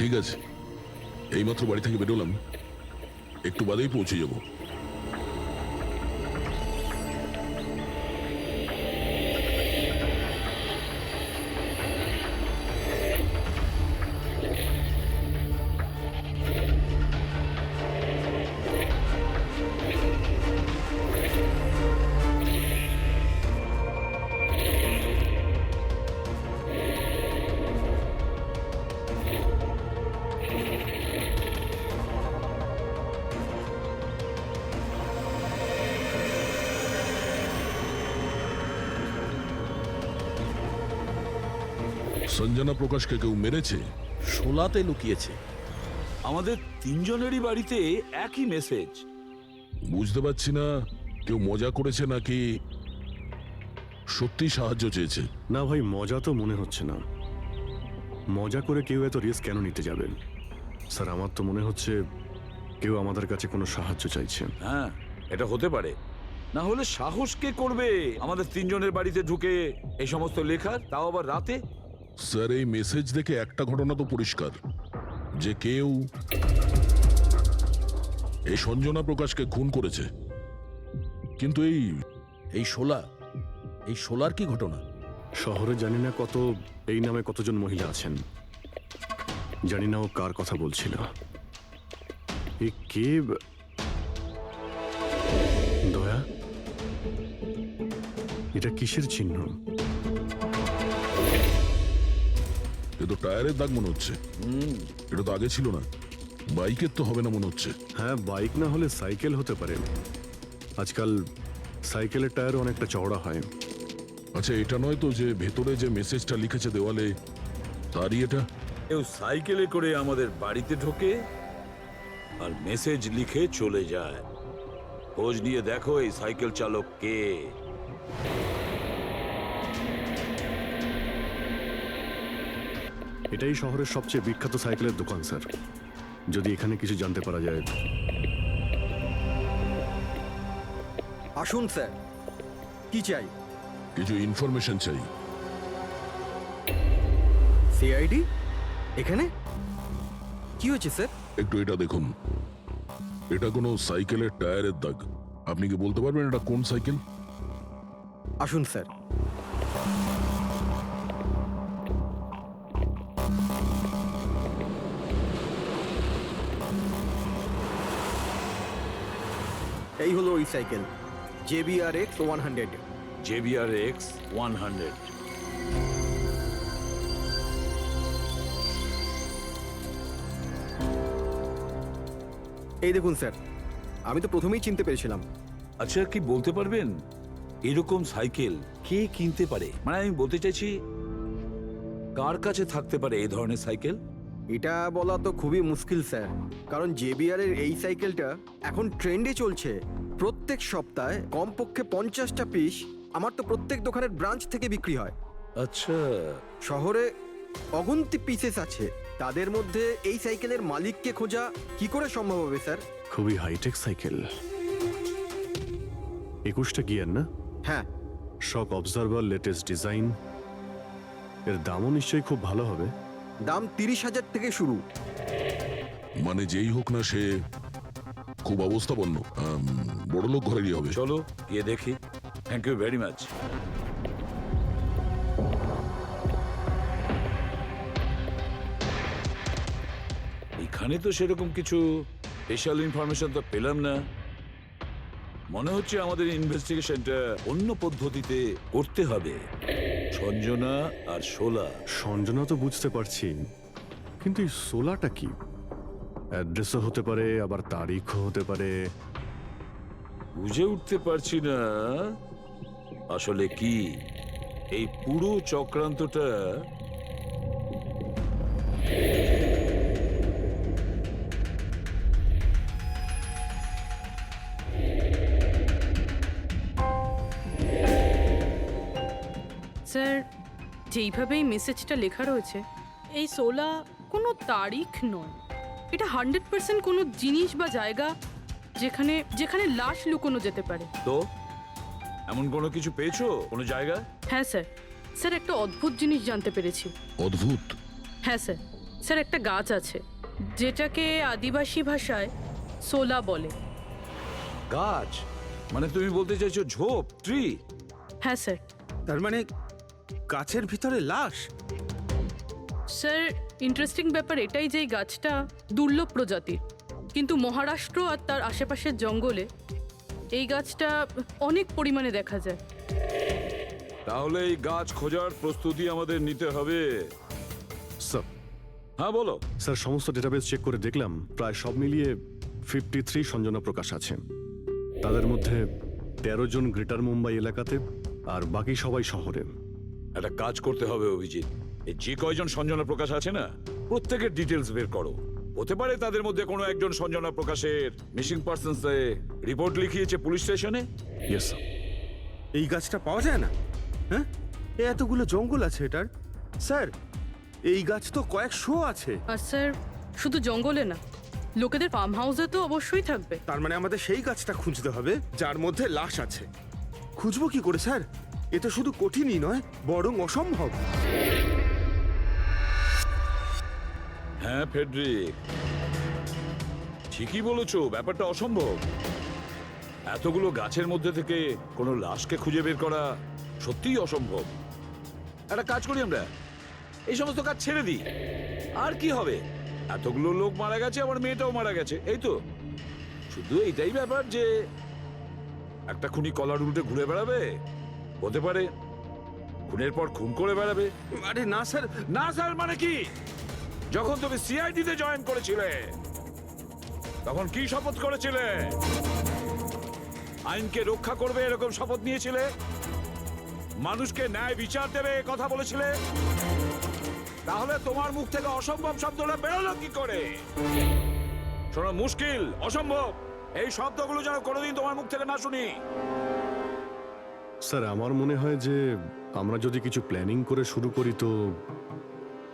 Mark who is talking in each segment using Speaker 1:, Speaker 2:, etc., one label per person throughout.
Speaker 1: ঠিক আছে, এইমাত্র বাড়ি থেকে বেরোলাম, একটু বাদেই পৌঁছে যাব। সঞ্জনা প্রকাশকে কেউ মেরেছে?
Speaker 2: শোলাতে লুকিয়েছে।
Speaker 3: আমাদের তিনজনেরই বাড়িতে একই মেসেজ।
Speaker 1: বুঝতে পারছি না কেউ মজা করেছে নাকি সত্যি সাহায্য চেয়েছে।
Speaker 4: না ভাই, মজা তো মনে হচ্ছে না। মজা করে কেউ এত রিস্ক কেন নিতে যাবেন? স্যার, আমার তো মনে হচ্ছে কেউ আমাদের কাছে কোনো সাহায্য চাইছে।
Speaker 3: হ্যাঁ, এটা হতে পারে। না হলে সাহস কে করবে আমাদের তিনজনের বাড়িতে ঢুকে এই সমস্ত লেখার, তাও আবার রাতে?
Speaker 1: স্যার, এই মেসেজ দেখে একটা ঘটনা তো পরিষ্কার, যে কেউ এই সঞ্জনা প্রকাশকে খুন করেছে। কিন্তু
Speaker 2: এই শোলার কি ঘটনা?
Speaker 4: শহরে জানি না এই নামে কতজন মহিলা আছেন, জানি না ও কার কথা বলছিল। এ কে? দয়া, এটা কিসের চিহ্ন?
Speaker 1: এ তো টায়ারের দাগ মনে হচ্ছে। এটা তো আগে ছিল না। বাইকের তো হবে না মনে হচ্ছে।
Speaker 4: হ্যাঁ, বাইক না হলে সাইকেল হতে পারে। আজকাল সাইকেলের টায়ার অনেকটা চওড়া হয়।
Speaker 1: আচ্ছা, এটা নয় তো যে ভেতরে যে মেসেজটা লিখেছে দেওয়ালে, তারই এটা?
Speaker 3: কেউ সাইকেলে করে আমাদের বাড়িতে ঢোকে আর মেসেজ লিখে চলে যায়। খোঁজ নিয়ে দেখো এই সাইকেল চালক কে।
Speaker 4: এটাই শহরের সবচেয়ে বিখ্যাত সাইকেলের দোকান স্যার। যদি এখানে কিছু জানতে পারা যায়।
Speaker 5: আসুন স্যার, কি চাই?
Speaker 1: কিছু ইনফরমেশন চাই।
Speaker 5: সিআইডি এখানে? কি হয়েছে স্যার?
Speaker 1: একটু এটা দেখুন, এটা কোনো সাইকেলের টায়ারের দাগ। আপনি কি বলতে পারবেন এটা কোন সাইকেল?
Speaker 5: আসুন স্যার। এই হলো ওই সাইকেল, JBRX 100।
Speaker 3: JBRX 100।
Speaker 5: এই দেখুন স্যার, আমি তো প্রথমেই চিনতে পেরেছিলাম।
Speaker 3: আচ্ছা, কি বলতে পারবেন এরকম সাইকেল কে কিনতে পারে? মানে আমি বলতে চাইছি, কার কাছে থাকতে পারে এই ধরনের সাইকেল?
Speaker 5: এটা বলা তো খুবই মুশকিল স্যার, কারণ JBR এর এই সাইকেলটা এখন ট্রেন্ডে চলছে। প্রত্যেক সপ্তাহে কমপক্ষে 50টা পিস আমার তো প্রত্যেক দোকানের ব্রাঞ্চ থেকে বিক্রি হয়।
Speaker 3: আচ্ছা,
Speaker 5: শহরে অগুন্তি পিসেস আছে, তাদের মধ্যে এই সাইকেলের মালিককে খোঁজা কি করে সম্ভব হবে স্যার?
Speaker 4: খুবই হাইটেক সাইকেল। 21টা গিয়ার না?
Speaker 5: হ্যাঁ।
Speaker 4: শক অবজারভার, লেটেস্ট ডিজাইন। এর দামও নিশ্চয়ই খুব ভালো হবে।
Speaker 5: দাম 30,000 থেকে শুরু।
Speaker 1: মানে যেই হোক না সে খুব অবস্থাপন্ন, বড়লোক ঘরেরই হবে।
Speaker 3: চলো গিয়ে দেখি। Thank you very much. এখানে তো সেরকম কিছু স্পেশাল ইনফরমেশন তো পেলাম না। মনে হচ্ছে আমাদের ইনভেস্টিগেশনটা অন্য পদ্ধতিতে করতে হবে। সঞ্জনা আর শোলা।
Speaker 4: সঞ্জনা তো বুঝতে পারছি, কিন্তু এই সোলাটা কি? অ্যাড্রেসও হতে পারে, আবার তারিখও হতে পারে।
Speaker 3: বুঝে উঠতে পারছি না আসলে কি এই পুরো চক্রান্তটা।
Speaker 6: স্যার, যেইভাবে এই মেসেজটা লেখা রয়েছে, এই 16 কোনো তারিখ নয়। এটা 100% কোনো জিনিস বা জায়গা যেখানে যেখানে লাশ লুকোনো যেতে পারে।
Speaker 3: তো এমন কোনো কিছু পেয়েছো, কোনো জায়গা?
Speaker 6: হ্যাঁ স্যার, স্যার একটা অদ্ভুত জিনিস জানতে পেরেছি।
Speaker 1: অদ্ভুত?
Speaker 6: হ্যাঁ স্যার, স্যার একটা গাছ আছে যেটাকে আদিবাসী ভাষায় সোলা বলে।
Speaker 3: গাছ? মানে তুমি বলতে চাইছো ঝোপ, ট্রি?
Speaker 6: হ্যাঁ স্যার।
Speaker 7: তার মানে গাছের ভিতরে লাশ?
Speaker 6: স্যার, ইন্টারেস্টিং ব্যাপার এটাই যে এই গাছটা দুর্লভ প্রজাতির, কিন্তু মহারাষ্ট্র আর তার আশেপাশের জঙ্গলে এই গাছটা অনেক পরিমাণে দেখা যায়।
Speaker 3: তাহলে এই গাছ খোঁজার প্রস্তুতি আমাদের নিতে হবে।
Speaker 4: স্যার,
Speaker 3: হ্যাঁ বলো।
Speaker 4: স্যার সমস্ত ডেটাবেস চেক করে দেখলাম, প্রায় সব মিলিয়ে 53 সঞ্জনা প্রকাশ আছে। তাদের মধ্যে 13 জন গ্রেটার মুম্বাই এলাকাতে, আর বাকি সবাই শহরে।
Speaker 3: একটা কাজ করতে হবে অভিজিৎ, এই যে কয়জন সঞ্জনা প্রকাশ আছে না, প্রত্যেকের ডিটেলস বের করো। হতে পারে তাদের মধ্যে কোনো একজন সঞ্জনা প্রকাশের মিসিং পার্সনস রিপোর্ট লিখিয়েছে পুলিশ স্টেশনে।
Speaker 4: Yes sir.
Speaker 7: এই গাছটা পাওয়া যায় না? হ্যাঁ, এতগুলো জঙ্গল আছে এটার। স্যার, এই গাছ তো কয়েকশো আছে।
Speaker 6: আর স্যার, শুধু জঙ্গলে না, লোকেদের ফার্ম হাউসে তো অবশ্যই থাকবে।
Speaker 7: তার মানে আমাদের সেই গাছটা খুঁজতে হবে যার মধ্যে লাশ আছে। খুঁজবো কি করে স্যার? এ তো শুধু কঠিনই নয়, বরং অসম্ভব।
Speaker 3: হ্যাঁ ফেডরিক, ঠিকই বলেছো, ব্যাপারটা অসম্ভব। এতগুলো গাছের মধ্যে থেকে কোনো লাশকে খুঁজে বের করা সত্যিই অসম্ভব। একটা কাজ করি আমরা, এই সমস্ত কাজ ছেড়ে দিই। আর কি হবে, এতগুলো লোক মারা গেছে, আমার মেয়েটাও মারা গেছে, এই তো। শুধু এইটাই ব্যাপার যে একটা খুনি কলার উল্টে ঘুরে বেড়াবে, হতে পারে খুনের পর খুন করে বেড়াবে।
Speaker 7: আরে না স্যার।
Speaker 3: না স্যার মানে কি? যখন তুমি সিআইডি তে জয়েন করেছিলে তখন কি শপথ করেছিলে? আইনকে রক্ষা করবে এরকম শপথ নিয়েছিলে? মানুষকে ন্যায় বিচার দেবে এ কথা বলেছিলে? তাহলে তোমার মুখ থেকে অসম্ভব শব্দটা বেরোলো কি করে? শোনো, মুশকিল, অসম্ভব, এই শব্দগুলো যেন কোনোদিন তোমার মুখ থেকে না শুনি।
Speaker 4: স্যার, আমার মনে হয় যে আমরা যদি কিছু প্ল্যানিং করে শুরু করি তো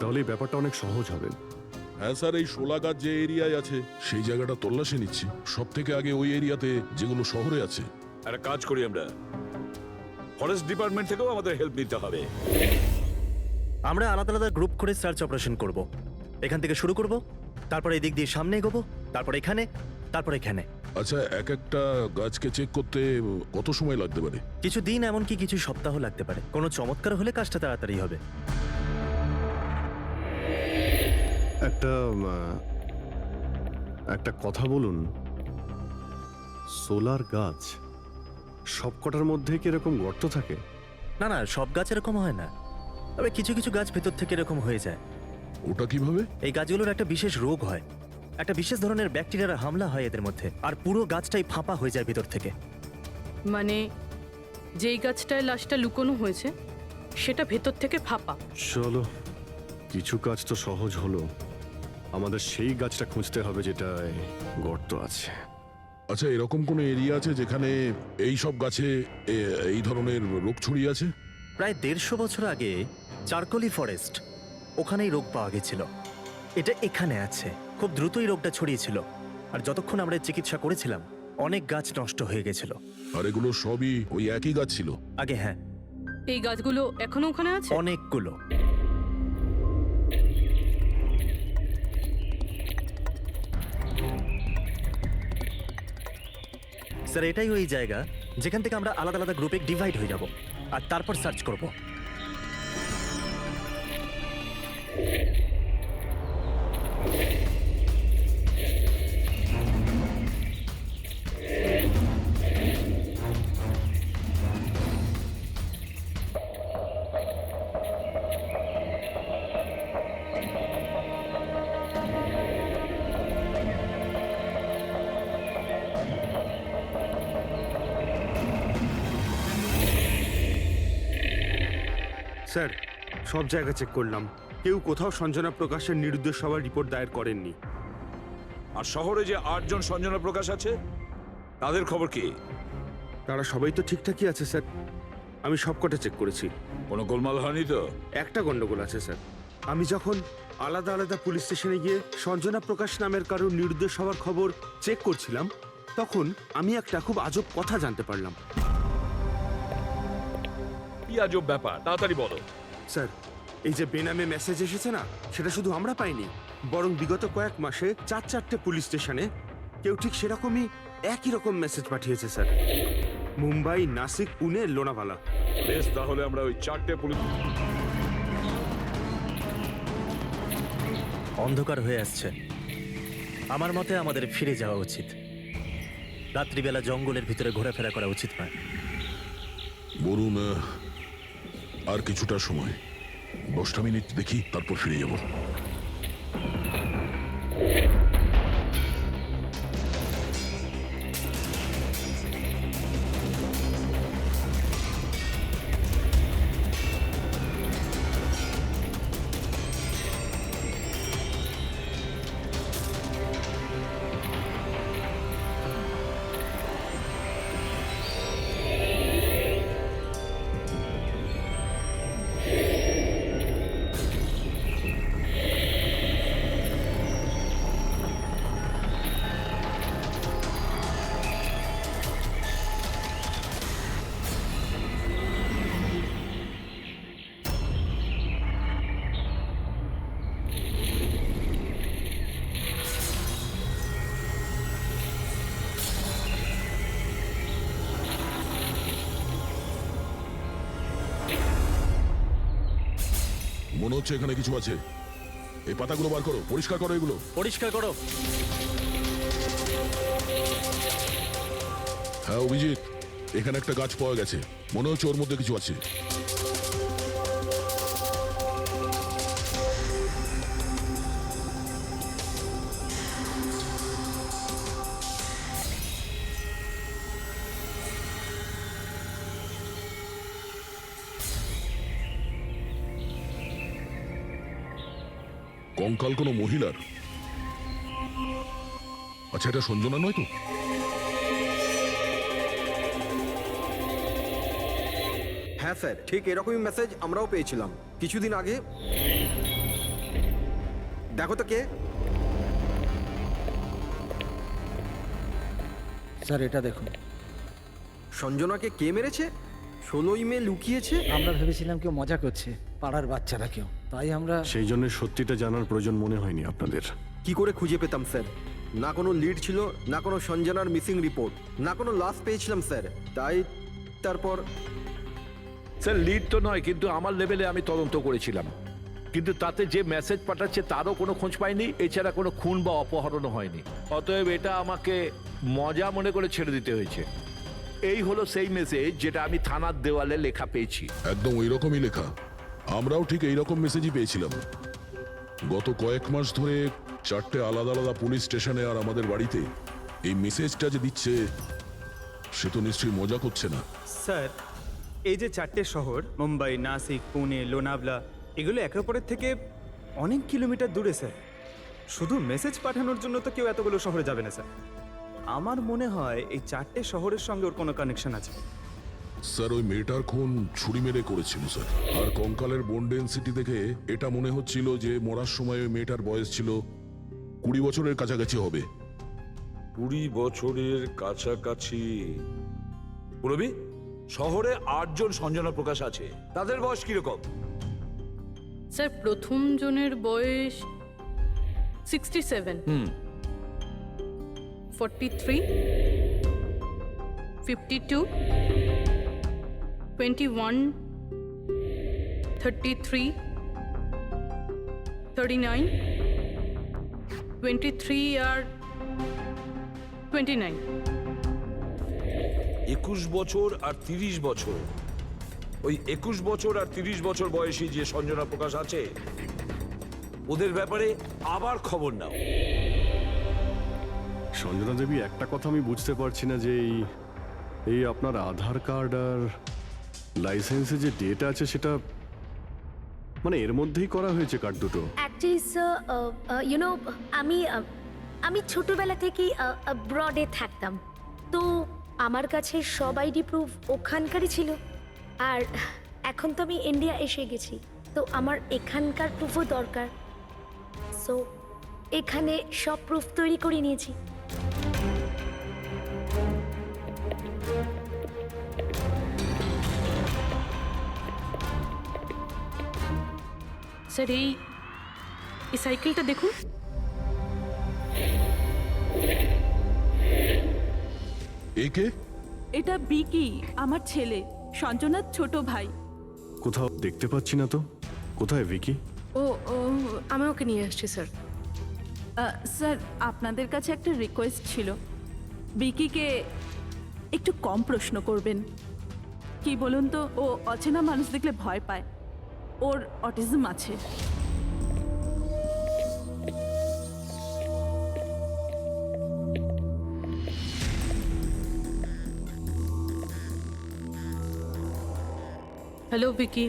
Speaker 4: তাহলে এই ব্যাপারটা অনেক সহজ হবে।
Speaker 1: হ্যাঁ স্যার, এই শোলা গাছ যে এরিয়ায় আছে সেই জায়গাটা তল্লাশি নিচ্ছি। সব থেকে আগে ওই এরিয়াতে যেগুলো শহরে আছে।
Speaker 3: একটা কাজ করি আমরা, ফরেস্ট ডিপার্টমেন্ট থেকেও আমাদের হেল্প নিতে হবে।
Speaker 8: আমরা আলাদা আলাদা গ্রুপ করে সার্চ অপারেশন করব। এখান থেকে শুরু করব, তারপর এই দিক দিয়ে সামনে এগোবো, তারপর এখানে, তারপর এখানে।
Speaker 1: আচ্ছা, এক একটা গাছকে চেক করতে কত সময় লাগতে পারে?
Speaker 8: কিছু দিন, এমনকি কিছু সপ্তাহ লাগতে পারে। কোনো চমৎকার হলে কাজটা তাড়াতাড়ি হবে।
Speaker 4: একটা কথা বলুন, সোলার গাছ সবকটার মধ্যে কি এরকম গর্ত থাকে?
Speaker 8: না না, সব গাছ এরকম হয় না, তবে কিছু কিছু গাছ ভেতর থেকে এরকম হয়ে যায়।
Speaker 1: ওটা কিভাবে?
Speaker 8: এই গাছগুলোর একটা বিশেষ রোগ হয়, একটা বিশেষ ধরনের ব্যাকটেরিয়ার হামলা হয় এদের মধ্যে, আর পুরো গাছটাই ফাঁপা হয়ে যায় ভেতর থেকে।
Speaker 6: মানে যেই গাছটায় লাশটা লুকোনো হয়েছে সেটা ভেতর থেকে ফাঁপা।
Speaker 4: চলো, কিছু কাজ তো সহজ হলো। আমাদের সেই গাছটা খুঁজতে হবে যেটায় গর্ত আছে।
Speaker 1: আচ্ছা, এরকম কোন এরিয়া আছে যেখানে এই সব গাছে এই ধরনের রোগ ছড়িয়ে আছে?
Speaker 8: প্রায় 150 বছর আগে চারকোলি ফরেস্ট, ওখানেই রোগ পাওয়া গেছিল। এটা এখানে আছে। খুব দ্রুতই রোগটা ছড়িয়েছিল, আর যতক্ষণ আমরা এর চিকিৎসা করেছিলাম অনেক গাছ নষ্ট হয়ে গেছিল।
Speaker 1: আর এগুলো সবই ওই একই গাছ ছিল?
Speaker 8: আগে হ্যাঁ,
Speaker 6: এই গাছগুলো এখনো ওখানে আছে?
Speaker 8: অনেকগুলো। স্যার, এটাই ওই জায়গা যেখান থেকে আমরা আলাদা আলাদা গ্রুপে ডিভাইড হয়ে যাব আর তারপর সার্চ করব।
Speaker 7: স্যার সব জায়গা চেক করলাম, কেউ কোথাও সঞ্জনা প্রকাশের নিরুদ্দেশ হওয়ার রিপোর্ট দায়ের করেননি।
Speaker 3: আর শহরে যে 8 জন সঞ্জনা প্রকাশ আছে তাদের খবর কি?
Speaker 7: তারা সবাই তো ঠিকঠাকই আছে স্যার, আমি সবকটা চেক করেছি।
Speaker 3: কোনো গোলমাল হয়নি তো?
Speaker 7: একটা গন্ডগোল আছে স্যার। আমি যখন আলাদা আলাদা পুলিশ স্টেশনে গিয়ে সঞ্জনা প্রকাশ নামের কারোর নিরুদ্দেশ হওয়ার খবর চেক করছিলাম, তখন আমি একটা খুব আজব কথা জানতে পারলাম।
Speaker 3: কি আজব ব্যাপার, তাড়াতাড়ি বলো।
Speaker 7: স্যার, এই যে বেনামে মেসেজ এসেছে না, সেটা শুধু আমরা পাইনি, বরং বিগত কয়েক মাসে 4-4টে পুলিশ স্টেশনে কেউ ঠিক সেরকমই একই রকম মেসেজ পাঠিয়েছে স্যার। মুম্বাই, নাসিক, পুনে, লোনাভালা।
Speaker 3: বেশ, তাহলে আমরা ওই 4টে পুলিশ।
Speaker 8: অন্ধকার হয়ে আসছে। আমার মতে আমাদের ফিরে যাওয়া উচিত। রাত্রিবেলা জঙ্গলের ভিতরে ঘোরাফেরা করা উচিত নয়।
Speaker 1: বলুন, আর কিছুটা সময়, 10টা মিনিট দেখি, তারপর ফিরে যাব। মনে হচ্ছে এখানে কিছু আছে। এই পাতাগুলো বার করো, পরিষ্কার করো এগুলো।
Speaker 8: পরিষ্কার করো।
Speaker 1: হ্যাঁ অভিজিৎ, এখানে একটা গাছ পাওয়া গেছে, মনে হচ্ছে ওর মধ্যে কিছু আছে। কঙ্কাল কোনো মহিলার? আচ্ছা, এটা সঞ্জনা নয় তো?
Speaker 5: হ্যাঁ স্যার, ঠিক এরকমই মেসেজ আমরাও পেয়েছিলাম কিছুদিন আগে। দেখো তো কে।
Speaker 9: স্যার এটা দেখুন।
Speaker 5: সঞ্জনাকে কে মেরেছে? 16ই মে লুকিয়েছে।
Speaker 9: আমরা ভেবেছিলাম কেউ মজা করছে, পাড়ার বাচ্চারা কেউ, তাই আমরা।
Speaker 4: সেই জন্য সত্যিটা জানার প্রয়োজন মনে হয়নি আপনাদের।
Speaker 5: কি করে খুঁজে পেতাম স্যার? না কোনো লিড ছিল, না কোনো সঞ্জনার মিসিং রিপোর্ট, না কোনো লাশ পেয়েছিলাম স্যার। তাই তারপর
Speaker 10: স্যার লিড তো নয়, কিন্তু আমার লেভেলে আমি তদন্ত করেছিলাম, কিন্তু তাতে যে মেসেজ পাঠাচ্ছে তারও কোনো খোঁজ পাইনি, এছাড়া কোনো খুন বা অপহরণও হয়নি। অতএব এটা আমাকে মজা মনে করে ছেড়ে দিতে হয়েছে। এই হলো সেই মেসেজ যেটা আমি থানার দেওয়ালে লেখা পেয়েছি।
Speaker 1: একদম ওই রকমই লেখা, আমরাও ঠিক এই রকম মেসেজই পেয়েছিলাম। গত কয়েক মাস ধরে 4টে আলাদা আলাদা পুলিশ স্টেশনে আর আমাদের বাড়িতে এই মেসেজটা যে দিচ্ছে, সে তো নিশ্চয়ই মজা করছে না।
Speaker 11: স্যার, এই যে 4টে শহর, মুম্বাই, নাসিক, পুনে, লোনাভলা, এগুলো একে অপরের থেকে অনেক কিলোমিটার দূরে স্যার। শুধু মেসেজ পাঠানোর জন্য তো কেউ এতগুলো শহরে যাবে না স্যার। আমার মনে হয় এই 4টে শহরের সঙ্গে ওর কোনো কানেকশন আছে।
Speaker 1: স্যার, ওই মেয়েটার খুন ছুরি মেরে করেছিল স্যার। আর কঙ্কালের বোন ডেন্সিটি দেখে এটা মনে হচ্ছিল যে মরার সময় ওই মেয়েটার বয়স ছিল 20 বছরের কাছাকাছি হবে।
Speaker 3: 20 বছরের কাছাকাছি? পুরবি, শহরে 8 জন সঞ্জনা প্রকাশ আছে, তাদের বয়স কিরকম?
Speaker 6: স্যার, প্রথম জনের বয়স 67, 43, 52, 21, 33, 39, 23 আর 29।
Speaker 3: 21 বছর আর 30 বছর। ওই 21 বছর আর 30 বছর বয়সী যে সঞ্জনা প্রকাশ আছে, ওদের ব্যাপারে আবার খবর নাও।
Speaker 4: সঞ্জনা দেবী, একটা কথা আমি বুঝতে পারছি না যে এই আপনার আধার কার্ড আর লাইসেন্সে যে ডেট আছে সেটা মানে এর মধ্যেই করা হয়েছে কার্ড দুটো।
Speaker 12: অ্যাকচুয়ালি স্যার আমি ছোটবেলা থেকেই ব্রডে থাকতাম, তো আমার কাছে সব আইডি প্রুফ ওখানকারই ছিল। আর এখন তো আমি ইন্ডিয়া এসে গেছি, তো আমার এখানকার প্রুফও দরকার। সো এখানে সব প্রুফ তৈরি করে নিয়েছি।
Speaker 6: স্যার এই সাইকেলটা দেখুন।
Speaker 1: একে
Speaker 6: এটা বিকি, আমার ছেলে, সঞ্জনার ছোট ভাই।
Speaker 4: কোথাও দেখতে পাচ্ছি না তো, কোথায় ভিকি?
Speaker 6: ও আমি ওকে নিয়ে আসছি স্যার। স্যার আপনাদের কাছে একটা রিকোয়েস্ট ছিল, বিকিকে একটু কম প্রশ্ন করবেন। কি বলুন তো, ও অচেনা মানুষ দেখলে ভয় পায়, ওর অটিজম আছে। হ্যালো বিকি।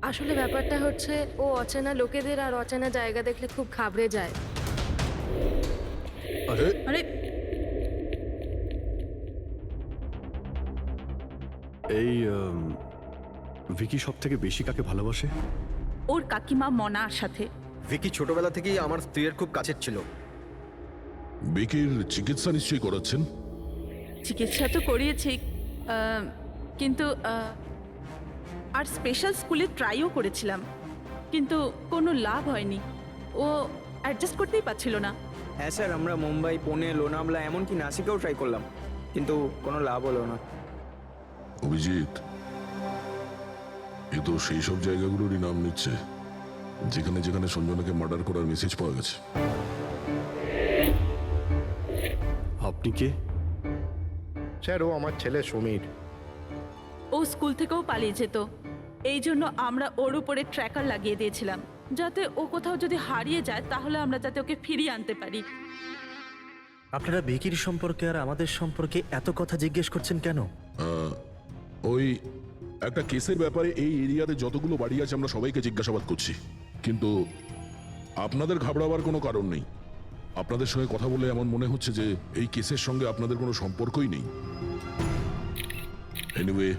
Speaker 13: আসলে ব্যাপারটা হচ্ছে, ও অচেনা লোকেদের আর অচেনা জায়গা দেখলে খুব ঘাবড়ে যায়।
Speaker 1: আরে
Speaker 6: আরে
Speaker 4: এই ভিকি সব থেকে বেশি কাকে ভালোবাসে?
Speaker 6: ওর কাকিমা মনার সাথে।
Speaker 5: ভিকি ছোটবেলা থেকেই আমার স্ত্রীর খুব কাছের ছিল।
Speaker 1: বিকির চিকিৎসা নিশ্চয়ই করাচ্ছেন?
Speaker 6: চিকিৎসা তো করিয়েছি, কিন্তু আর স্পেশাল স্কুলে ট্রাইও করেছিলাম, কিন্তু কোনো লাভ হয়নি। ও অ্যাডজাস্ট করতেই পারছিল না।
Speaker 11: হ্যাঁ স্যার, আমরা মুম্বাই, পুনে, লোনাভলা, এমনকি নাসিকেও ট্রাই করলাম, কিন্তু কোনো লাভ হলো না।
Speaker 1: অভিজিৎ, এ তো সেই সব জায়গাগুলোরই নাম নিচ্ছে যেখানে যেখানে সঞ্জনাকে মার্ডার করার মেসেজ পাওয়া গেছে।
Speaker 4: আপনি কে?
Speaker 14: স্যার, ও আমার ছেলে সমীর।
Speaker 6: ও স্কুল থেকেও পালিয়ে যেত, এই জন্য আমরা ওর উপরে ট্র্যাকার লাগিয়ে দিয়েছিলাম, যাতে ও কোথাও যদি হারিয়ে যায় তাহলে আমরা যাতে ওকে ফিরিয়ে আনতে পারি।
Speaker 8: আপনারা ভিকির সম্পর্কে আর আমাদের সম্পর্কে এত কথা জিজ্ঞেস করছেন কেন?
Speaker 1: ওই একটা কেসের ব্যাপারে এই এরিয়াতে যতগুলো বাড়ি আছে আমরা সবাইকে জিজ্ঞাসাবাদ করছি, কিন্তু আপনাদের ঘাবড়াবার কোনো কারণ নেই। আপনাদের সঙ্গে কথা বলে এমন মনে হচ্ছে যে এই কেসের সঙ্গে আপনাদের কোনো সম্পর্কই নেই। Anyway,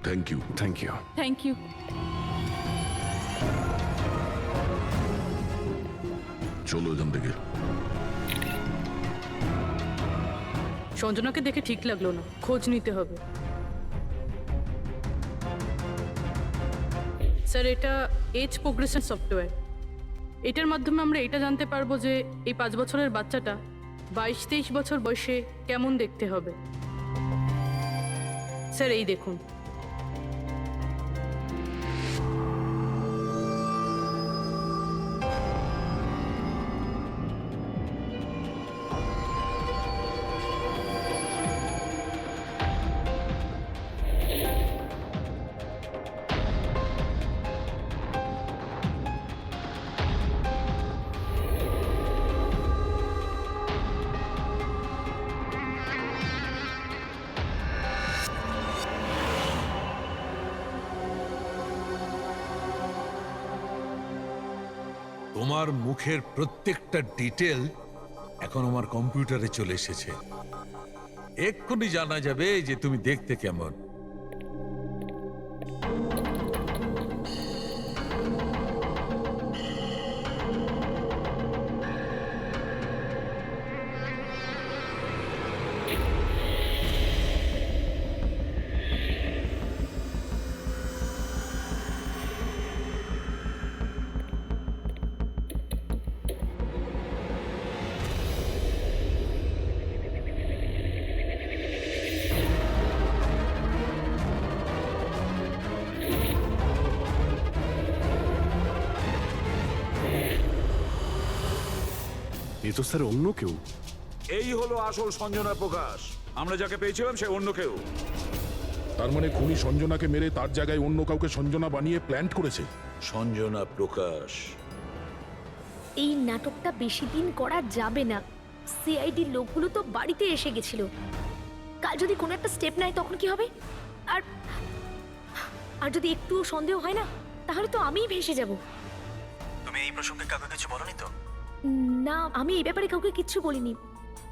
Speaker 1: thank you.
Speaker 4: Thank you.
Speaker 6: Thank you.
Speaker 1: চলো এখান থেকে।
Speaker 6: সঞ্জনাকে দেখে ঠিক লাগলো না, খোঁজ নিতে হবে। স্যার এটা এজ প্রোগ্রেশন সফটওয়্যার, এটার মাধ্যমে আমরা এটা জানতে পারবো যে এই 5 বছরের বাচ্চাটা 22-23 বছর বয়সে কেমন দেখতে হবে। স্যার এই দেখুন।
Speaker 15: তোমার মুখের প্রত্যেকটা ডিটেল এখন আমার কম্পিউটারে চলে এসেছে। এক্ষুনি জানা যাবে যে তুমি দেখতে কেমন।
Speaker 4: এ তো স্যার অন্য কেউ।
Speaker 3: এই হলো আসল সঞ্জনা প্রকাশ। আমরা যাকে পেয়েছিলাম সে অন্য কেউ।
Speaker 1: তার মানে খুনি সঞ্জনাকে মেরে তার জায়গায় অন্য কাউকে সঞ্জনা বানিয়ে প্ল্যান করেছে।
Speaker 3: সঞ্জনা প্রকাশ।
Speaker 12: এই নাটকটা বেশি দিন করা যাবে না। সিআইডি লোকগুলো তো বাড়িতে এসে গেছিল, কাল যদি কোনো একটা স্টেপ নেয় তখন কি হবে? আর আর যদি একটুও সন্দেহ হয় না তাহলে তো আমিই ভেসে যাব।
Speaker 8: তুমি এই প্রসঙ্গে কাউকে কিছু বলনি তো?
Speaker 12: না, আমি এই ব্যাপারে কাউকে কিচ্ছু বলিনি,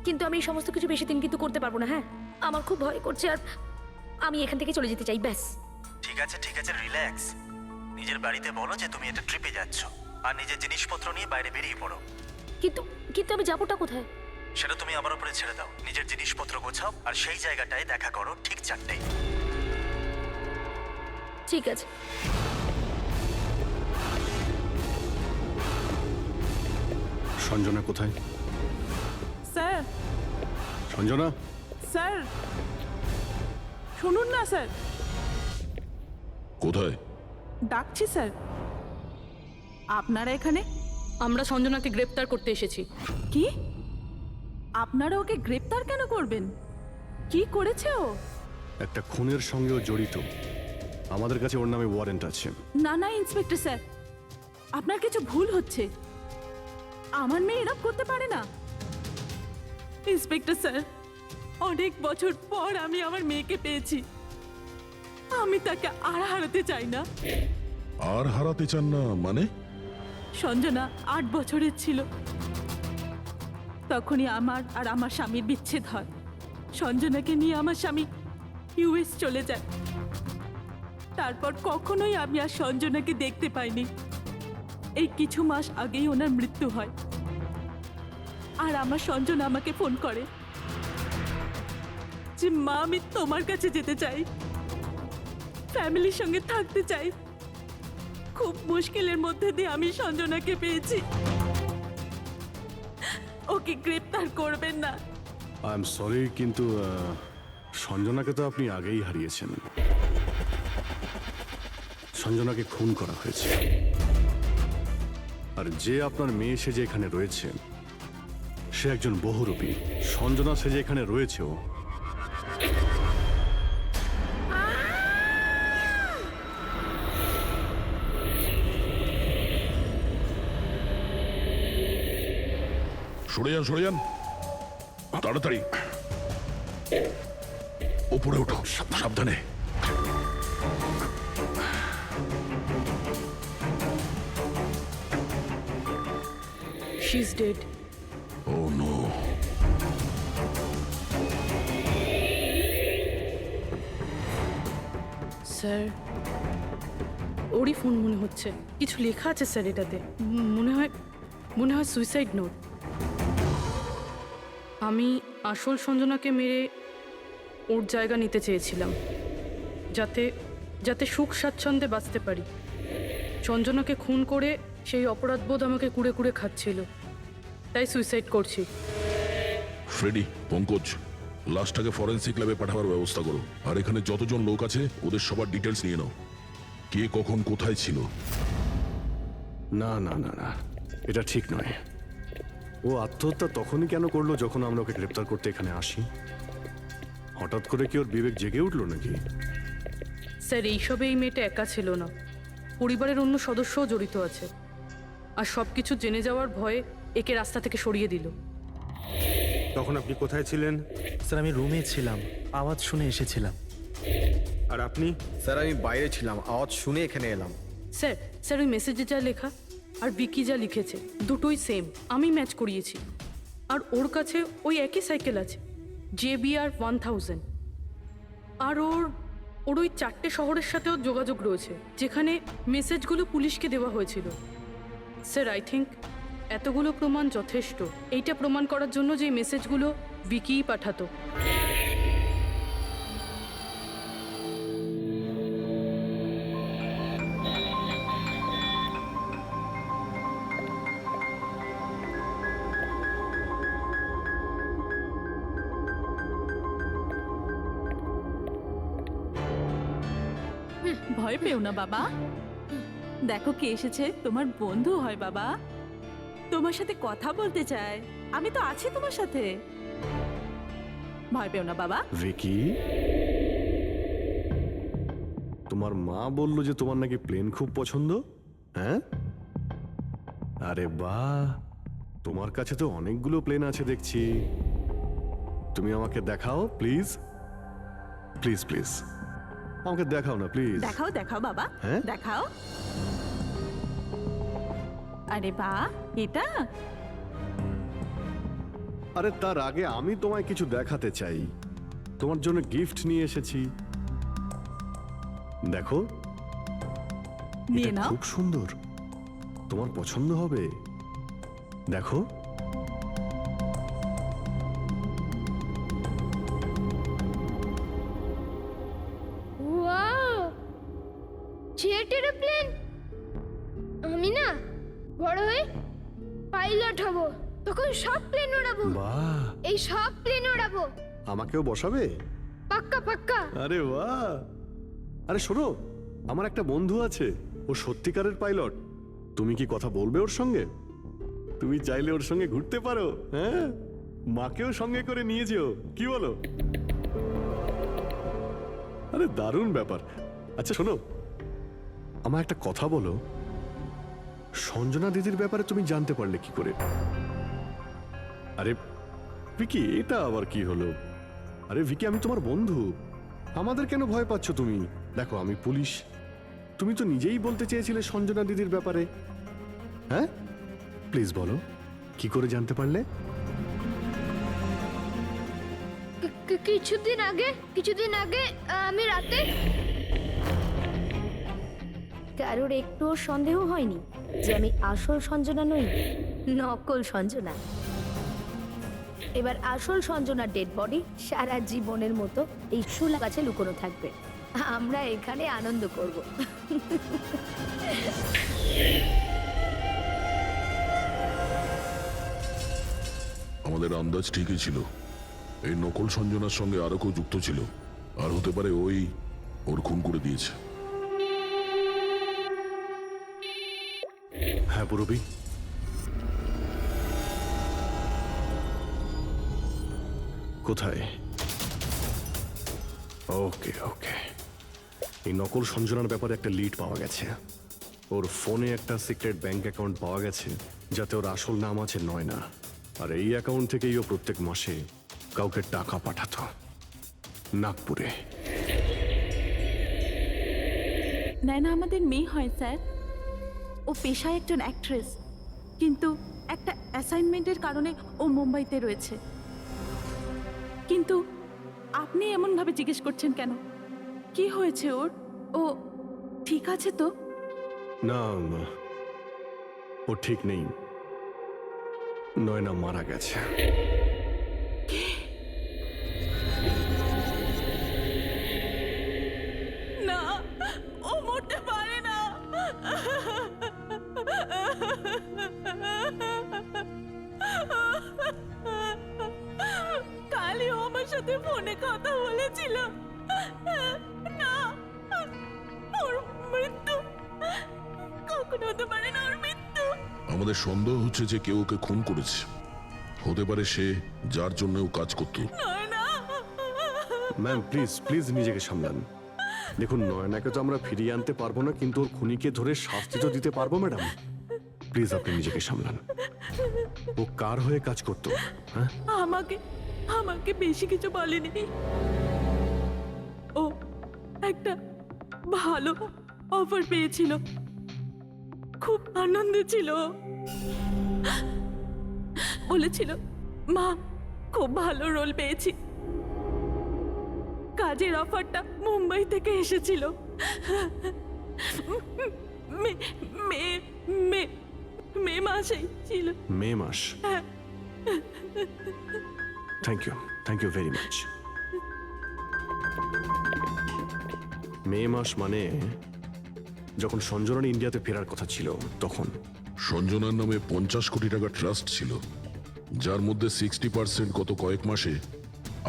Speaker 12: কিন্তু আমি এই সমস্ত কিছু বেশি দিন কিন্তু করতে পারবো না। হ্যাঁ, আমার খুব ভয় করছে আর আমি এখান থেকে চলে যেতে চাই, ব্যাস।
Speaker 8: ঠিক আছে, রিল্যাক্স। নিজের বাড়িতে বলো যে তুমি একটা ট্রিপে যাচ্ছ আর নিজের জিনিসপত্র নিয়ে বাইরে বেরিয়ে পড়ো।
Speaker 12: কিন্তু কিন্তু আমি যাবোটা কোথায়?
Speaker 8: সেটা তুমি আমার উপরে ছেড়ে দাও। নিজের জিনিসপত্র গোছাও আর সেই জায়গাটায় দেখা করো ঠিক 4টায়।
Speaker 12: ঠিক আছে।
Speaker 4: সঞ্জনা কোথায়?
Speaker 6: স্যার,
Speaker 4: সঞ্জনা,
Speaker 6: স্যার শুনুন না স্যার,
Speaker 1: কোথায়?
Speaker 6: ডাকছি স্যার। আপনারা এখানে? আমরা সঞ্জনাকে গ্রেপ্তার করতে এসেছি। কি? আপনারা ওকে গ্রেপ্তার কেন করবেন? কি করেছে ও?
Speaker 4: একটা খুনের সঙ্গেও জড়িত। আমাদের কাছে ওর নামে ওয়ারেন্ট আছে।
Speaker 6: না না ইন্সপেক্টর স্যার, আপনার কিছু ভুল হচ্ছে। আমার মেয়ে এরকম করতে পারে না। ইন্সপেক্টর স্যার, অনেক বছর পর আমি আমার মেয়েকে পেয়েছি। আমি তাকে আর হারাতে চাই না।
Speaker 1: আর হারাতে চান না মানে?
Speaker 6: সঞ্জনা 8 বছরের ছিল, তখনই আমার আর আমার স্বামীর বিচ্ছেদ হয়। সঞ্জনাকে নিয়ে আমার স্বামী ইউএস চলে যায়। তারপর কখনোই আমি আর সঞ্জনাকে দেখতে পাইনি। এই কিছু মাস আগেই ওনার মৃত্যু হয়। আর আমার সঞ্জনা আমাকে ফোন করে যে মা, আমি তোমার কাছে যেতে চাই, ফ্যামিলির সঙ্গে থাকতে চাই। খুব মুশকিলের মধ্যে দিয়ে আমি সঞ্জনাকে পেয়েছি। ওকে গ্রেপ্তার করবেন না।
Speaker 4: আই এম সরি, কিন্তু সঞ্জনাকে তো আপনি আগেই হারিয়েছেন। সঞ্জনাকে খুন করা হয়েছে। আর যে আপনার মেয়ে সেজে এখানে রয়েছে সে একজন বহুরূপী। সঞ্জনা সেজে এখানে রয়েছেও।
Speaker 1: সরে যান তাড়াতাড়ি। উপরে ওঠো, সাবধানে।
Speaker 6: She's dead.
Speaker 1: Oh no.
Speaker 6: Sir, ওরই ফোন মনে হচ্ছে। কিছু লেখা আছে স্যার এটাতে। মনে হয় সুইসাইড নোট। আমি আসল সঞ্জনাকে মেরে ওর জায়গা নিতে চেয়েছিলাম, যাতে সুখ স্বাচ্ছন্দ্যে বাঁচতে পারি। সঞ্জনাকে খুন করে সেই অপরাধবোধ আমাকে কুড়ে কুড়ে খাচ্ছিল, তাই সুইসাইড করছি।
Speaker 1: ফ্রেডি, পঙ্কজ, লাশটাকে ফরেন্সিক ল্যাবে পাঠাবার ব্যবস্থা করো। আর এখানে যতজন লোক আছে ওদের সবার ডিটেলস নিয়ে নাও। কে কখন কোথায় ছিল।
Speaker 4: না না না না, এটা ঠিক নয়। ও আত্মহত্যা তখনই কেন করলো যখন আমরা ওকে গ্রেপ্তার করতে এখানে আসি? হঠাৎ করে কি ওর বিবেক জেগে উঠলো নাকি?
Speaker 6: স্যার, এইসবে এই মেয়েটা একা ছিল না, পরিবারের অন্য সদস্যও জড়িত আছে। আর সব কিছু জেনে যাওয়ার ভয়ে একে রাস্তা থেকে সরিয়ে দিল।
Speaker 7: তখন আপনি কোথায় ছিলেন?
Speaker 8: স্যার, আমি রুমে ছিলাম, আওয়াজ শুনে এসেছিলাম।
Speaker 7: আর আপনি?
Speaker 5: স্যার, আমি বাইরে ছিলাম, আওয়াজ শুনে এখানে এলাম।
Speaker 6: স্যার ওই মেসেজে যা লেখা আর বিকি যা লিখেছে দুটোই সেম। আমি ম্যাচ করিয়েছি। আর ওর কাছে ওই একই সাইকেল আছে, JBR 1000। আর ওর ওই 4টে শহরের সাথেও যোগাযোগ রয়েছে যেখানে মেসেজগুলো পুলিশকে দেওয়া হয়েছিল। স্যার, আই থিঙ্ক এতগুলো প্রমাণ যথেষ্ট এইটা প্রমাণ করার জন্য যে এই মেসেজগুলো বিকিই পাঠাতো।
Speaker 16: ভয় পেও না বাবা, দেখো কে এসেছে। তোমার বন্ধু হয় বাবা, তোমার সাথে কথা বলতে চায়। আমি তো আছি তোমার সাথে, ভয় পেও না বাবা।
Speaker 4: ভিকি, তোমার মা বললো যে তোমার নাকি প্লেন খুব পছন্দ। হ্যাঁ, আরে বাহ, তোমার কাছে তো অনেকগুলো প্লেন আছে দেখছি। তুমি আমাকে দেখাও প্লিজ, প্লিজ প্লিজ। আমাকে দেখাও না প্লিজ।
Speaker 16: দেখাও দেখাও বাবা,
Speaker 4: হ্যাঁ?
Speaker 16: দেখাও। আরে বাহ, এটা
Speaker 4: আরে তার আগে আমি তোমায় কিছু দেখাতে চাই। তোমার জন্য গিফট নিয়ে এসেছি, দেখো।
Speaker 16: নিয়ে
Speaker 4: এটা
Speaker 16: নাও।
Speaker 4: খুব সুন্দর, তোমার পছন্দ হবে, দেখো।
Speaker 12: Wow, jet aeroplane. আমি না বড় হয়ে পাইলট হব, তখন সব প্লেন উড়াবো।
Speaker 4: বাহ,
Speaker 12: এই সব প্লেন উড়াবো।
Speaker 4: আমাকেও বসাবে?
Speaker 12: পাক্কা পাক্কা।
Speaker 4: আরে বাহ। আরে শোনো, আমার একটা বন্ধু আছে, ও সত্যিকারের পাইলট। তুমি কি কথা বলবে ওর সঙ্গে? তুমি চাইলে ওর সঙ্গে ঘুরতে পারো, হ্যাঁ? মাকেও সঙ্গে করে নিয়ে যেও, কি বলো? আরে দারুণ ব্যাপার। আচ্ছা শোনো, আমার একটা কথা বলো, সঞ্জনা দিদির ব্যাপারে তুমি জানতে পারলে কি করে? আরে ভিকি, এটা আবার কি হলো? আরে ভিকি, আমি তোমার বন্ধু, আমাদের কেন ভয় পাচ্ছ তুমি? দেখো আমি পুলিশ, তুমি তো নিজেই বলতে চেয়েছিলে সঞ্জনা দিদির ব্যাপারে, হ্যাঁ? প্লিজ বলো, কি করে জানতে পারলে?
Speaker 12: কিছুদিন আগে আমি রাতে।
Speaker 17: কারোর একটুও সন্দেহ হয়নি যে আমি আসল সঞ্জনা নই, নকল সঞ্জনা। এবার আসল সঞ্জনার ডেড বডি সারা জীবনের মতো এই শুলা গাছে লুকোনো থাকবে। আমরা এখানে আনন্দ করব।
Speaker 1: আমাদের আন্দাজ ঠিকই ছিল, এই নকল সঞ্জনার সঙ্গে আরো কেউ যুক্ত ছিল, আর হতে পারে ওর খুন করে দিয়েছে।
Speaker 4: হ্যাঁ পুরবি, কোথায়? ওকে ওকে, এই নকল সঞ্জনার ব্যাপারে একটা লিড পাওয়া গেছে। ওর ফোনে একটা সিক্রেট ব্যাংক অ্যাকাউন্ট পাওয়া গেছে, যাতে ওর আসল নাম আছে নয়না। আর এই অ্যাকাউন্ট থেকেই ও প্রত্যেক মাসে কাউকে টাকা পাঠাতো নাগপুরে।
Speaker 16: নয়না আমাদের মেয়ে হয় স্যার। ও পেশায় একজন অ্যাক্ট্রেস, কিন্তু একটা অ্যাসাইনমেন্টের কারণে ও মুম্বাইতে রয়েছে। কিন্তু আপনি এমনভাবে জিজ্ঞেস করছেন কেন? কি হয়েছে ওর? ও ঠিক আছে তো?
Speaker 4: না, ও ঠিক নেই, নয়না মারা গেছে।
Speaker 16: না, ও মরতে পারে না। কালই ও আমার সাথে ফোনে কথা বলেছিল। না, ওর মৃত্যু কখনো হতে পারে না, ওর মৃত্যু।
Speaker 1: আমাদের সন্দেহ হচ্ছে যে কেউ ওকে খুন করেছে, হতে পারে সে যার জন্য ও কাজ করত।
Speaker 4: ম্যাম প্লিজ প্লিজ নিজেকে সামলান। দেখুন, নয়নাকে তো আমরা ফিরিয়ে আনতে পারবো না, কিন্তু ওর খুনিকে ধরে শাস্তি তো দিতে পারবো ম্যাডাম। প্লিজ আপনি নিজেকে সামলান। ও কার হয়ে কাজ করতো? হ্যাঁ,
Speaker 16: আমাকে বেশি কিছু বলেনি। ও একটা ভালো অফার পেয়েছিল, খুব আনন্দে ছিল। বলেছিল, মা খুব ভালো রোল পেয়েছি। কাজের অফারটা মুম্বাই থেকে এসেছিল। মে মাসেই ছিল।
Speaker 4: মে মাস? Thank you very much. May মাস মানে যখন সঞ্জনা ইন্ডিয়াতে ফেরার কথা ছিল তখন।
Speaker 1: সঞ্জনার নামে 50 কোটি টাকা ট্রাস্ট ছিল, যার মধ্যে 60% গত কয়েক মাসে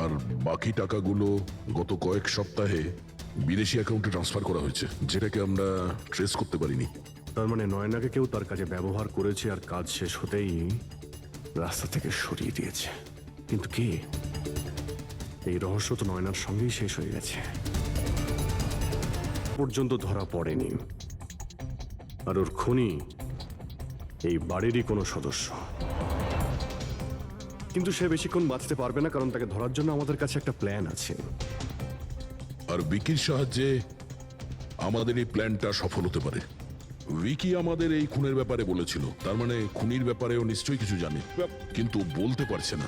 Speaker 1: আর বাকি টাকাগুলো গত কয়েক সপ্তাহে বিদেশি অ্যাকাউন্টে ট্রান্সফার করা হয়েছে, যেটাকে আমরা ট্রেস করতে পারিনি।
Speaker 4: তার মানে নয়নাকে কেউ তার কাজে ব্যবহার করেছে, আর কাজ শেষ হতেই রাস্তা থেকে সরিয়ে দিয়েছে। কিন্তু কে? এই রহস্য তো নয়নার সঙ্গেই শেষ হয়ে গেছে, পর্যন্ত ধরা পড়েনি। আর ওর খুনি এই বাড়িরই কোনো সদস্য। কিন্তু সে বেশিক্ষণ বাঁচতে পারবে না, কারণ তাকে ধরার জন্য আমাদের কাছে একটা প্ল্যান আছে।
Speaker 1: আর ভিকির সাহায্যে আমাদের এই প্ল্যানটা সফল হতে পারে। ভিকি আমাদের এই খুনের ব্যাপারে বলেছিল, তার মানে খুনির ব্যাপারেও নিশ্চয়ই কিছু জানে, কিন্তু বলতে পারছে না।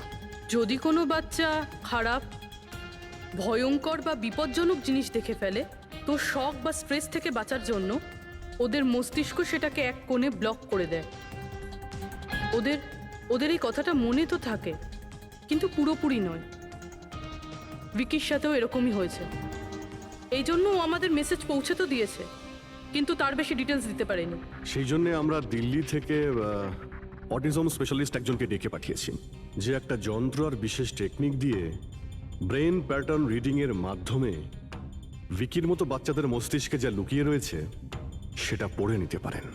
Speaker 6: যদি কোনো বাচ্চা খারাপ, ভয়ঙ্কর বা বিপজ্জনক জিনিস দেখে ফেলে, তো শক বা স্ট্রেস থেকে বাঁচার জন্য ওদের মস্তিষ্ক সেটাকে এক কোণে ব্লক করে দেয়। ওদের এই কথাটা মনে তো থাকে, কিন্তু পুরোপুরি নয়। ভিকির সাথেও এরকমই হয়েছে। এই জন্য ও আমাদের মেসেজ পৌঁছে তো দিয়েছে, কিন্তু তার বেশি ডিটেলস দিতে পারেনি।
Speaker 4: সেই জন্য আমরা দিল্লি থেকে অটিজম স্পেশালিস্ট একজনকে ডেকে পাঠিয়েছি, যে একটা যন্ত্র আর বিশেষ টেকনিক দিয়ে ব্রেন প্যাটার্ন রিডিং এর মাধ্যমে ভিকির মতো বাচ্চাদের মস্তিষ্কে যা লুকিয়ে রয়েছে সেটা পড়ে নিতে পারেন।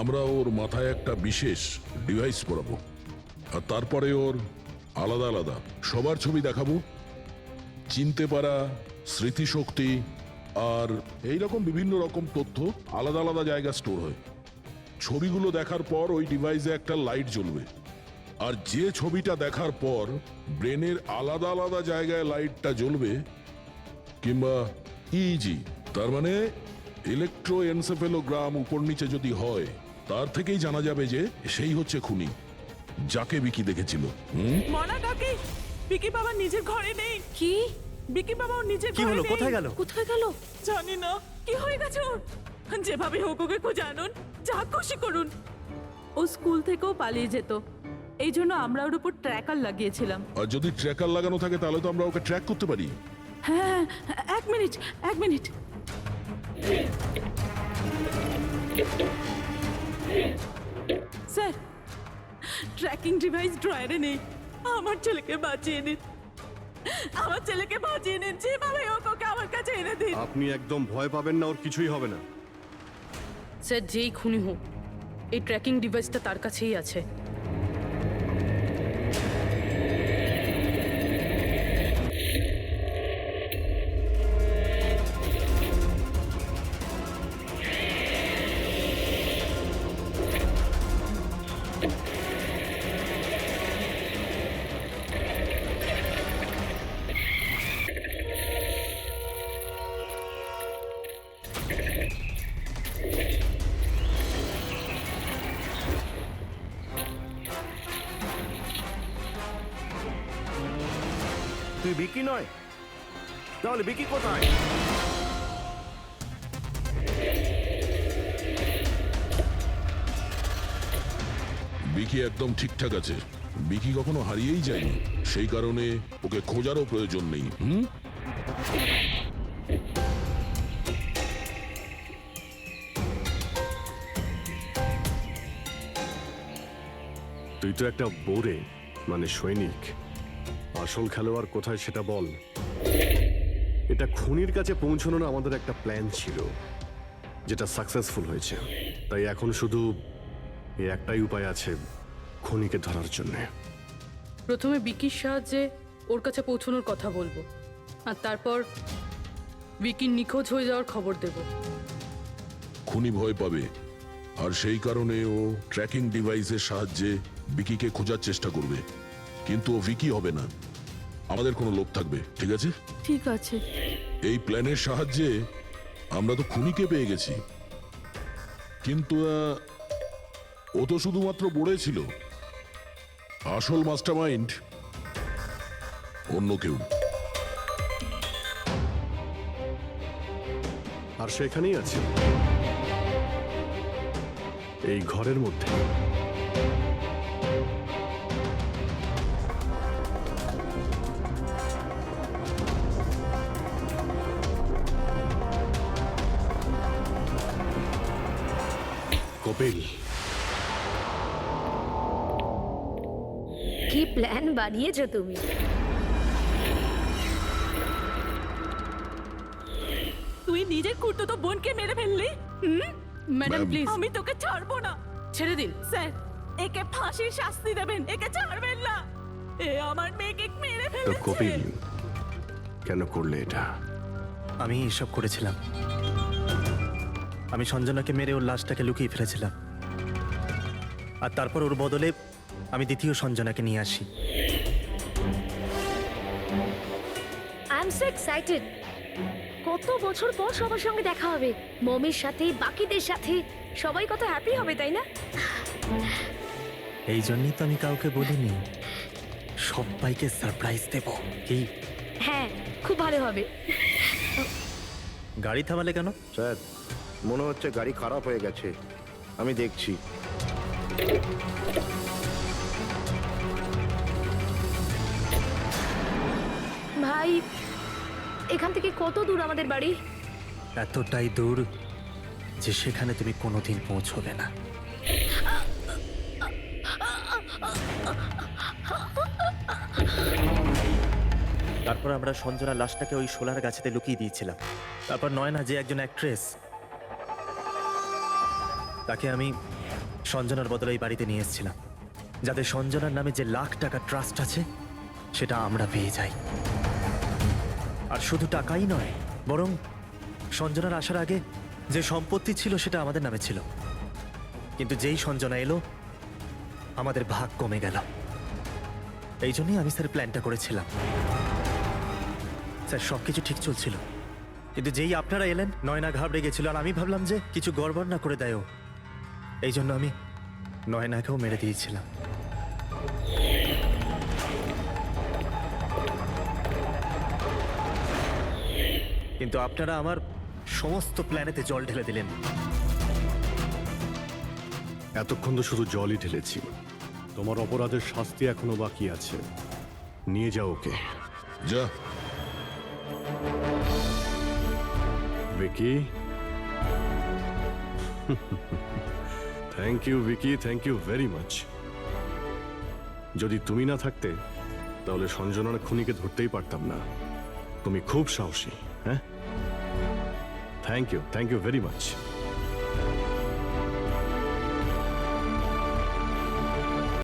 Speaker 1: আমরা ওর মাথায় একটা বিশেষ ডিভাইস পরাবো, আর তারপরে ওর আলাদা আলাদা সবার ছবি দেখাবো। চিনতে পারা, স্মৃতিশক্তি আর এইরকম বিভিন্ন রকম তথ্য আলাদা আলাদা জায়গায় স্টোর হয়। ছবিগুলো দেখার পর ওই ডিভাইসে একটা লাইট জ্বলবে, আর যে ছবিটা দেখার পর ব্রেনের আলাদা আলাদা জায়গায় লাইটটা জ্বলবে, কিংবা ইজি তার মানে ইলেকট্রোএনসেফেলোগ্রাম উপর নিচে যদি হয়, তার থেকেই জানা যাবে যে সেই হচ্ছে খুনি, যাকে ভিকি দেখেছিল।
Speaker 16: মনা কাকি, বিকি বাবা নিজের ঘরে নেই।
Speaker 12: কি?
Speaker 16: বিকি বাবা ওর নিজের
Speaker 8: কি
Speaker 16: ঘরে
Speaker 8: হলো?
Speaker 16: নেই।
Speaker 8: কোথায় গেল?
Speaker 12: কোথায় গেল?
Speaker 16: জানি না কি হয়ে গেছে ওর। যেভাবে হোক ওকে খুঁজে আনুন, যা খুশি করুন। ও স্কুল থেকেও পালিয়ে যেত, এই জন্য আমরা ওর উপর ট্র্যাকার লাগিয়েছিলাম।
Speaker 1: আর যদি ট্র্যাকার লাগানো থাকে তাহলে তো আমরা ওকে ট্র্যাক করতে পারি।
Speaker 16: হ্যাঁ, এক মিনিট। স্যার, ট্র্যাকিং ডিভাইস ড্রয়ারে নেই। আমার ছেলেকে বাঁচিয়ে নিন, যেভাবে হোক ওকে আমার কাছে এনে দিন।
Speaker 4: আপনি একদম ভয় পাবেন না, ওর কিছুই হবে না।
Speaker 6: স্যার, যেই খুনি হোক, এই ট্র্যাকিং ডিভাইসটা তার কাছেই আছে।
Speaker 14: তুই বিকি নয়, তাহলে বিকি কোথায়?
Speaker 1: বিকি একদম ঠিকঠাক আছে। বিকি কখনো হারিয়েই যায়নি, সেই কারণে ওকে খোঁজারও প্রয়োজন নেই।
Speaker 4: তুই তো একটা বোরে, মানে সৈনিক। আসল খেলোয়াড় কোথায় সেটা বল। এটা খুনির কাছে পৌঁছানোর আমাদের একটা প্ল্যান ছিল, যেটা সাকসেসফুল হয়েছে। তাই এখন শুধু এই একটাই উপায় আছে খুনিকে ধরার জন্য।
Speaker 6: প্রথমে বিকির সাহায্যে ওর কাছে পৌঁছানোর কথা বলবো, আর তারপর বিকির নিখোঁজ হয়ে যাওয়ার খবর দেব।
Speaker 1: খুনি ভয় পাবে, আর সেই কারণে ও ট্র্যাকিং ডিভাইসের সাহায্যে বিকিকে খোঁজার চেষ্টা করবে, কিন্তু ও ভিকি হবে না। আমাদের কোনো লোক থাকবে, ঠিক আছে?
Speaker 16: ঠিক আছে।
Speaker 1: এই প্ল্যানের সাহায্যে আমরা তো খুনিকে পেয়ে গেছি, কিন্তু ও তো শুধুমাত্র বড়ে ছিল। আসল মাস্টারমাইন্ড অন্য কেউ।
Speaker 4: আর সেখানেই আছে, এই ঘরের মধ্যে। কপিল,
Speaker 12: কি প্ল্যান বানিয়েছো তুমি?
Speaker 16: তুই নিজের খুঁড়তো বোনকে মেরে ফেললি।
Speaker 6: ম্যাডাম প্লিজ,
Speaker 16: আমি তোকে ছাড়বো না।
Speaker 6: ছেড়ে দিন।
Speaker 16: স্যার, একে ফাঁসির শাস্তি দেবেন, একে ছাড়বেন না। এ আমার মেয়েকে মেরে
Speaker 4: তো
Speaker 16: ফেলেছে।
Speaker 4: কপিল, কেন করলে এটা?
Speaker 8: আমি এসব করেছিলাম। আমি সঞ্জনাকে মেরে ওর লাশটাকে লুকিয়ে ফেলেছিলাম, আর তারপর ওর বদলে আমি দ্বিতীয় সঞ্জনাকে নিয়ে আসি।
Speaker 12: I am so excited. কত বছর পর সবার সঙ্গে দেখা হবে, মমির সাথে, বাকিদের সাথে, সবাই কত হ্যাপি হবে, তাই না?
Speaker 8: এই জন্যই তো আমি কাউকে বলিনি সবাইকে সারপ্রাইজ দেব। কি
Speaker 12: হ্যাঁ, খুব ভালো হবে।
Speaker 8: গাড়ি থামালে কেন?
Speaker 14: স্যার মনে হচ্ছে গাড়ি খারাপ হয়ে গেছে, আমি দেখছি।
Speaker 12: ভাই, এখান থেকে কত দূর আমাদের বাড়ি?
Speaker 8: এতটাই দূর যে সেখানে তুমি কোনোদিন পৌঁছবে না। তারপর আমরা সঞ্জনার লাশটাকে ওই শোলার গাছেতে লুকিয়ে দিয়েছিলাম। তারপর নয়না যে একজন অ্যাক্ট্রেস, তাকে আমি সঞ্জনার বদলে এই বাড়িতে নিয়ে এসেছিলাম, যাতে সঞ্জনার নামে যে লাখ টাকা ট্রাস্ট আছে সেটা আমরা পেয়ে যাই। আর শুধু টাকাই নয়, বরং সঞ্জনার আসার আগে যে সম্পত্তি ছিল সেটা আমাদের নামে ছিল, কিন্তু যেই সঞ্জনা এলো আমাদের ভাগ কমে গেল। এই জন্যই আমি স্যার প্ল্যানটা করেছিলাম। স্যার সবকিছু ঠিক চলছিল, কিন্তু যেই আপনারা এলেন নয়না ঘাবড়ে গেছিল, আর আমি ভাবলাম যে কিছু গড়বড় না করে দেয়। এই জন্য আমি নয়নাকেও মেরে দিয়েছিলাম। কিন্তু আপনারা আমার সমস্ত প্ল্যানেতে জল ঢেলে দিলেন।
Speaker 4: এতক্ষণ তো শুধু জলই ঢেলেছি। তোমার অপরাধের শাস্তি এখনো বাকি আছে। নিয়ে যাও ওকে।
Speaker 1: যা।
Speaker 4: Vicky, thank you Vicky, thank you very much. যদি তুমি না থাকতে তাহলে সঞ্জনার খুনিকে ধরতেই পারতাম না। তুমি খুব সাহসী। হ্যাঁ, থ্যাংক ইউ ভেরি মাচ।